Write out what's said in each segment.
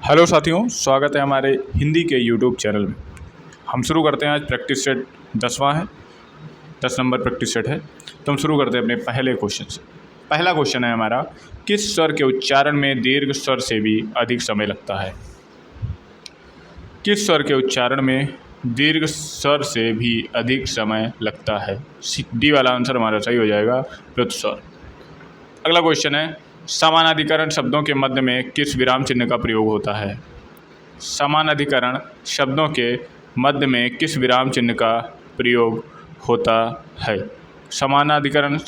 Hello साथियों, स्वागत है हमारे हिंदी के यूट्यूब चैनल में। हम शुरू करते हैं। आज प्रैक्टिस सेट 10वां है, 10 नंबर प्रैक्टिस सेट है। तो हम शुरू करते हैं अपने पहले क्वेश्चन से। पहला क्वेश्चन है हमारा, किस स्वर के उच्चारण में दीर्घ स्वर से भी अधिक समय लगता है? किस स्वर के उच्चारण में दीर्घ स्वर से भी अधिक समय लगता है? डी वाला आंसर हमारा सही हो जाएगा, वृत्त स्वर। अगला क्वेश्चन है, समानाधिकरण शब्दों के मध्य में किस विराम चिन्ह का प्रयोग होता है? समानाधिकरण शब्दों के मध्य में किस विराम चिन्ह का प्रयोग होता है? समानाधिकरण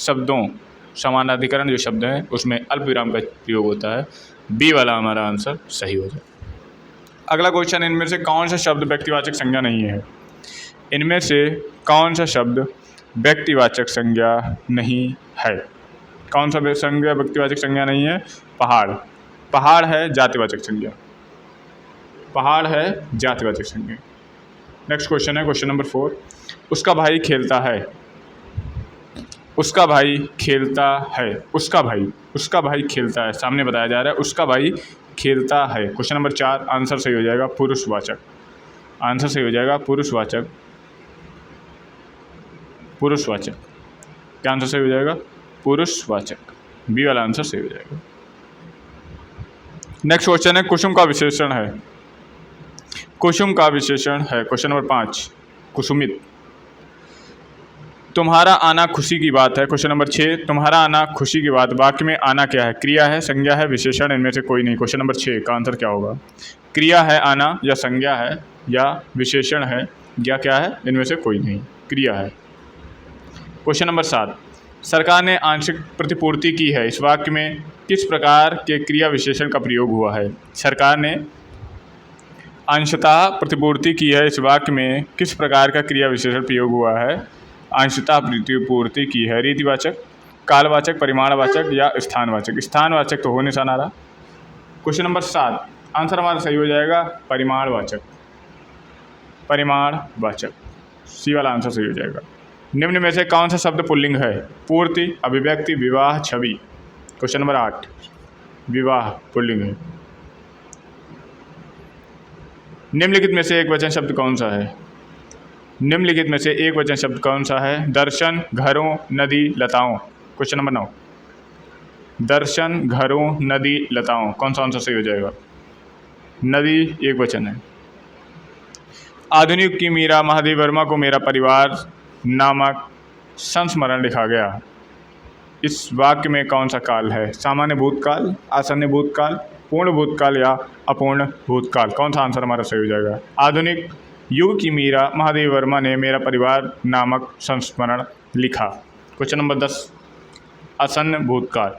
जो शब्द हैं उसमें अल्प विराम का प्रयोग होता है। बी वाला हमारा आंसर सही हो जाए। अगला क्वेश्चन, इनमें से कौन सा शब्द व्यक्तिवाचक संज्ञा नहीं है? इनमें से कौन सा शब्द व्यक्तिवाचक संज्ञा नहीं है? कौन सा संज्ञा व्यक्तिवाचक संज्ञा नहीं है? पहाड़ है जातिवाचक संज्ञा। पहाड़ है जातिवाचक संज्ञा। नेक्स्ट क्वेश्चन है क्वेश्चन नंबर 4। उसका भाई खेलता है। उसका भाई खेलता है। उसका भाई खेलता है, सामने बताया जा रहा है उसका भाई खेलता है। क्वेश्चन नंबर 4 आंसर सही हो जाएगा पुरुषवाचक। आंसर सही हो जाएगा पुरुषवाचक। क्या आंसर सही हो जाएगा? पुरुषवाचक। बी वाला आंसर सही हो जाएगा। नेक्स्ट क्वेश्चन है, कुसुम का विशेषण है। कुसुम का विशेषण है क्वेश्चन नंबर 5 कुसुमित। तुम्हारा आना खुशी की बात है। क्वेश्चन नंबर 6 तुम्हारा आना खुशी की बात। वाक्य में आना क्या है? क्रिया है, संज्ञा है, विशेषण? इनमें से कोई नहीं। क्वेश्चन नंबर 6 का आंसर क्या होगा? क्रिया है आना, या संज्ञा है, या विशेषण है, या क्या है? इनमें से कोई नहीं, क्रिया है। क्वेश्चन नंबर 7 सरकार ने आंशिक प्रतिपूर्ति की है। इस वाक्य में किस प्रकार के क्रिया विशेषण का प्रयोग हुआ है? सरकार ने अंशतः प्रतिपूर्ति की है। इस वाक्य में किस प्रकार का क्रिया विशेषण प्रयोग हुआ है? अंशतः प्रतिपूर्ति की है। रीतिवाचक, कालवाचक, परिमाणवाचक या स्थानवाचक? स्थानवाचक तो हो नहीं सा रहा। क्वेश्चन नंबर 7 आंसर हमारा सही हो जाएगा परिमाणवाचक। सी वाला आंसर सही हो जाएगा। निम्न में से कौन सा शब्द पुल्लिंग है? पूर्ति, अभिव्यक्ति, विवाह, छवि? क्वेश्चन नंबर 8 विवाह पुल्लिंग है। निम्नलिखित में से एक वचन शब्द कौन सा है? निम्नलिखित में से एक वचन शब्द कौन सा है? दर्शन, घरों, नदी, लताओं? क्वेश्चन नंबर 9 दर्शन, घरों, नदी, लताओं। कौन सा आंसर सही हो जाएगा? नदी एक वचन है। आधुनिक की मीरा महादेव वर्मा को मेरा परिवार नामक संस्मरण लिखा गया। इस वाक्य में कौन सा काल है? सामान्य भूतकाल, आसन्न भूतकाल, पूर्ण भूतकाल या अपूर्ण भूतकाल? कौन सा आंसर हमारा सही हो जाएगा? आधुनिक युग की मीरा महादेव वर्मा ने मेरा परिवार नामक संस्मरण लिखा। क्वेश्चन नंबर 10 आसन्न भूतकाल।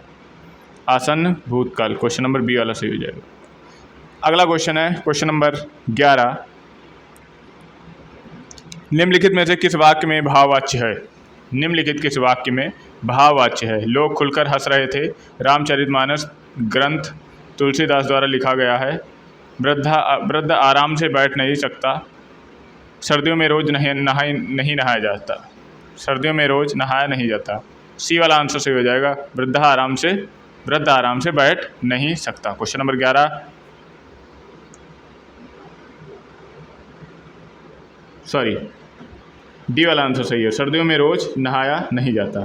क्वेश्चन नंबर बी वाला सही हो जाएगा। अगला क्वेश्चन है क्वेश्चन नंबर 11। निम्नलिखित में से किस वाक्य में भाववाच्य है? निम्नलिखित किस वाक्य में भाववाच्य है? लोग खुलकर हंस रहे थे। रामचरितमानस ग्रंथ तुलसीदास द्वारा लिखा गया है। वृद्ध आराम से बैठ नहीं सकता। सर्दियों में रोज नहीं नहाया जाता। सर्दियों में रोज नहाया नहीं जाता। सी वाला आंसर सही हो जाएगा वृद्ध आराम से बैठ नहीं सकता। क्वेश्चन नंबर 11 डी वाला आंसर सही है। सर्दियों में रोज नहाया नहीं जाता।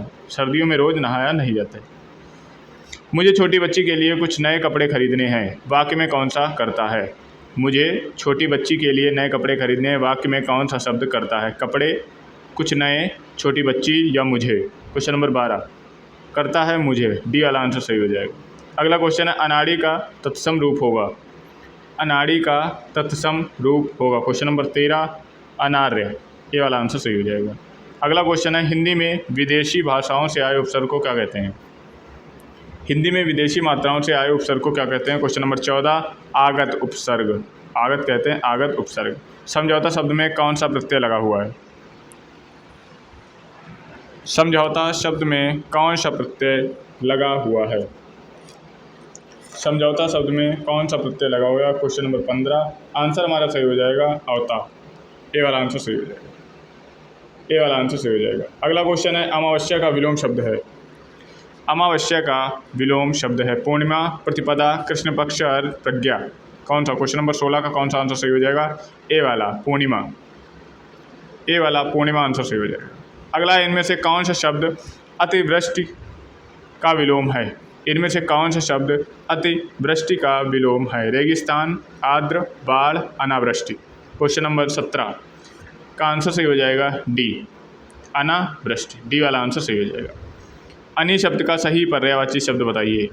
मुझे छोटी बच्ची के लिए कुछ नए कपड़े खरीदने हैं। वाक्य में कौन सा करता है? मुझे छोटी बच्ची के लिए नए कपड़े खरीदने हैं। वाक्य में कौन सा शब्द करता है? कपड़े, कुछ नए, छोटी बच्ची या मुझे? क्वेश्चन नंबर 12 करता है मुझे। डी वाला आंसर सही हो जाएगा। अगला क्वेश्चन है, अनाड़ी का तत्सम रूप होगा। क्वेश्चन नंबर 13 अनार्य। ये वाला आंसर सही हो जाएगा। अगला क्वेश्चन है, हिंदी में विदेशी भाषाओं से आए उपसर्ग को क्या कहते हैं? हिंदी में विदेशी मात्राओं से आए उपसर्ग को क्या कहते हैं? क्वेश्चन नंबर 14 आगत उपसर्ग। आगत कहते हैं, आगत उपसर्ग। समझौता शब्द में कौन सा प्रत्यय लगा हुआ है? समझौता शब्द में कौन सा प्रत्यय लगा हुआ है? समझौता शब्द में कौन सा प्रत्यय लगा हुआ है? क्वेश्चन नंबर 15 आंसर हमारा सही हो जाएगा अवता। ए वाला आंसर सही हो जाएगा। अगला क्वेश्चन है, अमावस्या का विलोम शब्द है। अमावस्या का विलोम शब्द है पूर्णिमा, प्रतिपदा, कृष्ण पक्ष और प्रज्ञा। कौन सा? क्वेश्चन नंबर 16 का कौन सा आंसर सही हो जाएगा? ए वाला पूर्णिमा। ए वाला पूर्णिमा आंसर सही हो जाएगा। अगला, इनमें से कौन सा शब्द अतिवृष्टि का विलोम है? इनमें से कौन सा शब्द अतिवृष्टि का विलोम है? रेगिस्तान, आर्द्र, बाढ़, अनावृष्टि। क्वेश्चन नंबर 17 का आंसर सही हो जाएगा डी, अनावृष्टि। डी वाला आंसर सही हो जाएगा। अनि शब्द का सही पर्यायवाची शब्द बताइए।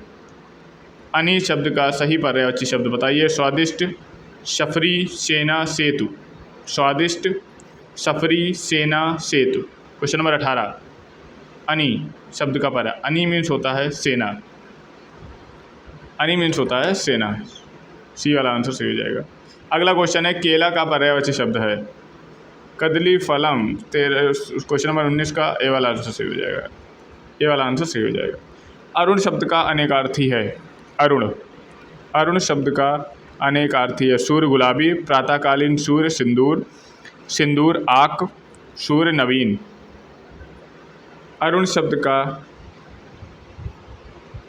अनि शब्द का सही पर्यायवाची शब्द बताइए। स्वादिष्ट, सफरी, सेना, सेतु। स्वादिष्ट, सफरी, सेना, सेतु। क्वेश्चन नंबर 18 अनि शब्द का पर्याय। अनि मीन्स होता है सेना। अनि मीन्स होता है सेना। सी वाला आंसर सही हो जाएगा। अगला क्वेश्चन है, केला का पर्यायवाची शब्द है कदली फलम। क्वेश्चन नंबर 19 का ए वाला आंसर सही हो जाएगा। ए वाला आंसर सही हो जाएगा। अरुण शब्द का अनेकार्थी है। अरुण, अरुण शब्द का अनेकार्थी है। सूर्य गुलाबी, प्रातःकालीन सूर्य सिंदूर, सिंदूर आक, सूर्य नवीन। अरुण शब्द का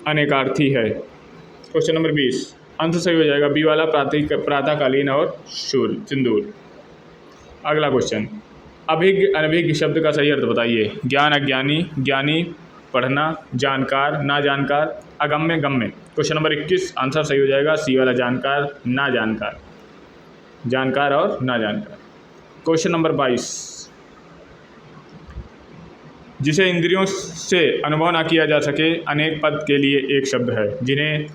अनेकार्थी है। क्वेश्चन नंबर 20 आंसर सही हो जाएगा बी वाला, प्रातःकालीन और सूर्य सिंदूर। अगला क्वेश्चन, अभिज्ञ अनभिज्ञ शब्द का सही अर्थ बताइए। ज्ञान अज्ञानी, ज्ञानी पढ़ना, जानकार ना जानकार, अगम्य गम्य। क्वेश्चन नंबर 21 आंसर सही हो जाएगा सी वाला, जानकार ना जानकार। जानकार और ना जानकार। क्वेश्चन नंबर 22, जिसे इंद्रियों से अनुभव ना किया जा सके अनेक पद के लिए एक शब्द है। जिन्हें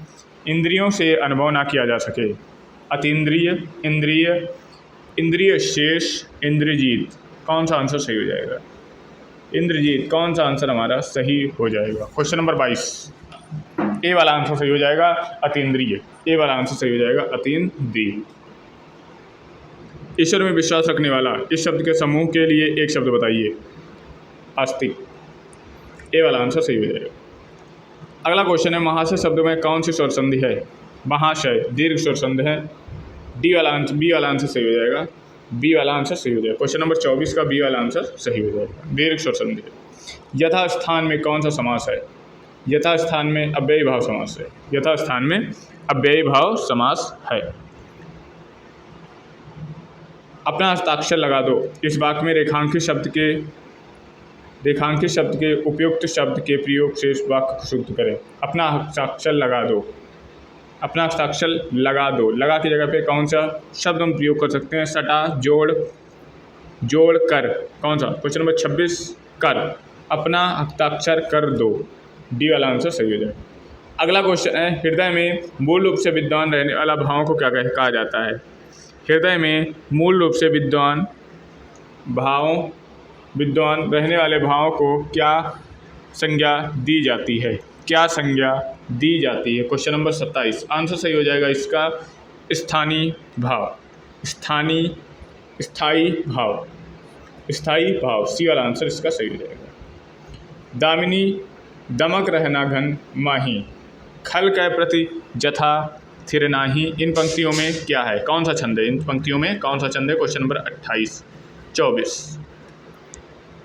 इंद्रियों से अनुभव ना किया जा सके। अतीन्द्रिय, इंद्रिय, इंद्रिय शेष, इंद्रजीत। कौन सा आंसर सही हो जाएगा? इंद्रजीत। कौन सा आंसर हमारा सही हो जाएगा? क्वेश्चन नंबर 22 ए वाला आंसर सही हो जाएगा अतीन्द्रिय। ए वाला आंसर सही हो जाएगा अतीन्द्रिय। ईश्वर में विश्वास रखने वाला, इस शब्द के समूह के लिए एक शब्द बताइए। आस्तिक। ए वाला आंसर सही हो जाएगा। अगला क्वेश्चन है, महाशय शब्द में कौन सी स्वर संधि है? महाशय दीर्घ स्वर संधि है। डी वाला आंसर, बी वाला आंसर सही हो जाएगा। बी वाला आंसर सही हो जाएगा। क्वेश्चन नंबर 24 का बी वाला आंसर सही हो जाएगा। दीर्घ स्वर संधि है। यथास्थान में कौन सा समास है? यथास्थान में अव्ययी भाव समास है। यथास्थान में अव्ययी भाव समास है। अपना हस्ताक्षर लगा दो। इस वाक्य में रेखांकित शब्द के उपयुक्त शब्द के प्रयोग से इस वाक्य को शुद्ध करें। अपना हस्ताक्षर लगा दो। अपना हस्ताक्षर लगा दो, लगा की जगह पे कौन सा शब्द हम प्रयोग कर सकते हैं? सटा, जोड़, जोड़ कर। कौन सा? क्वेश्चन नंबर 26 कर। अपना हस्ताक्षर कर दो। डी वाला आंसर सही हो जाए। अगला क्वेश्चन है, हृदय में मूल रूप से विद्वान रहने वाला भाव को क्या कहा जाता है? हृदय में मूल रूप से विद्वान रहने वाले भाव को क्या संज्ञा दी जाती है? क्या संज्ञा दी जाती है? क्वेश्चन नंबर 27 आंसर सही हो जाएगा इसका स्थानीय भाव। स्थानीय, स्थायी भाव, स्थायी भाव। सी वाला आंसर इसका सही हो जाएगा। दामिनी दमक रहना घन माही, खल कै प्रति जथा थिर नाही। इन पंक्तियों में क्या है? कौन सा छंद है? इन पंक्तियों में कौन सा छंद है? क्वेश्चन नंबर 28, 24,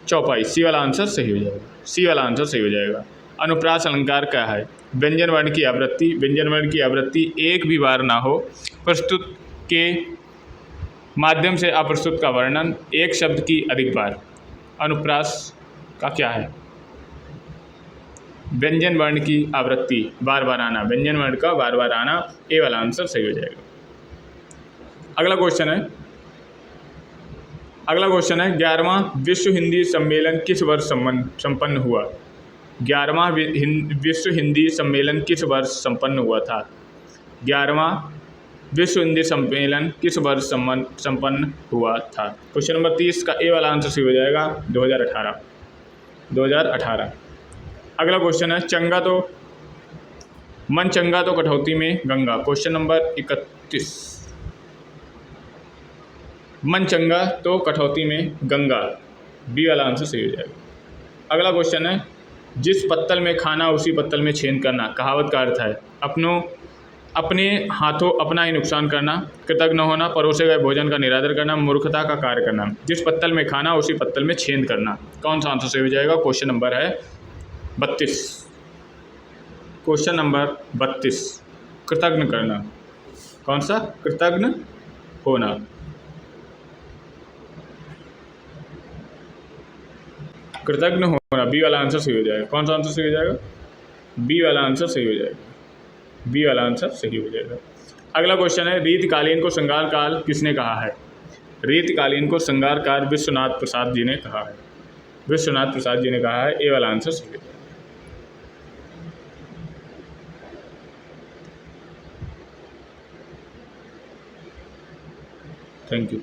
चौपाई। सी वाला आंसर सही हो जाएगा। सी वाला आंसर सही हो जाएगा। अनुप्रास अलंकार क्या है? व्यंजन वर्ण की आवृत्ति। व्यंजन वर्ण की आवृत्ति एक भी बार ना हो, प्रस्तुत के माध्यम से अप्रस्तुत का वर्णन, एक शब्द की अधिक बार। अनुप्रास का क्या है? व्यंजन वर्ण की आवृत्ति, बार बार आना। व्यंजन वर्ण का बार बार आना। ए वाला आंसर सही हो जाएगा। अगला क्वेश्चन है 11वां विश्व हिंदी सम्मेलन किस वर्ष संपन्न हुआ? 11वां विश्व हिंदी सम्मेलन किस वर्ष संपन्न हुआ था? 11वां विश्व हिंदी सम्मेलन किस वर्ष संपन्न हुआ था? क्वेश्चन नंबर 30 का ए वाला आंसर सही हो जाएगा 2018। अगला क्वेश्चन है, मन चंगा तो कटौती में गंगा। क्वेश्चन नंबर 31, मन चंगा तो कटौती में गंगा। बी वाला आंसर सही हो जाएगा। अगला क्वेश्चन है, जिस पत्तल में खाना उसी पत्तल में छेद करना। कहावत का अर्थ है अपने हाथों अपना ही नुकसान करना, कृतज्ञ होना, परोसे गए भोजन का निरादर करना, मूर्खता का कार्य करना। जिस पत्तल में खाना उसी पत्तल में छेद करना। कौन सा आंसर सही हो जाएगा? क्वेश्चन नंबर है 32। क्वेश्चन नंबर 32, कृतज्ञ करना। कौन सा? कृतज्ञ होना। कृतज्ञ होना, बी वाला आंसर सही हो जाएगा। कौन सा आंसर सही हो जाएगा? बी वाला आंसर सही हो जाएगा। बी वाला आंसर सही हो जाएगा। अगला क्वेश्चन है, रीतकालीन को श्रृंगार काल किसने कहा है? रीतकालीन को श्रृंगार काल विश्वनाथ प्रसाद जी ने कहा है। विश्वनाथ प्रसाद जी ने कहा है। ए वाला आंसर सही है। Thank you.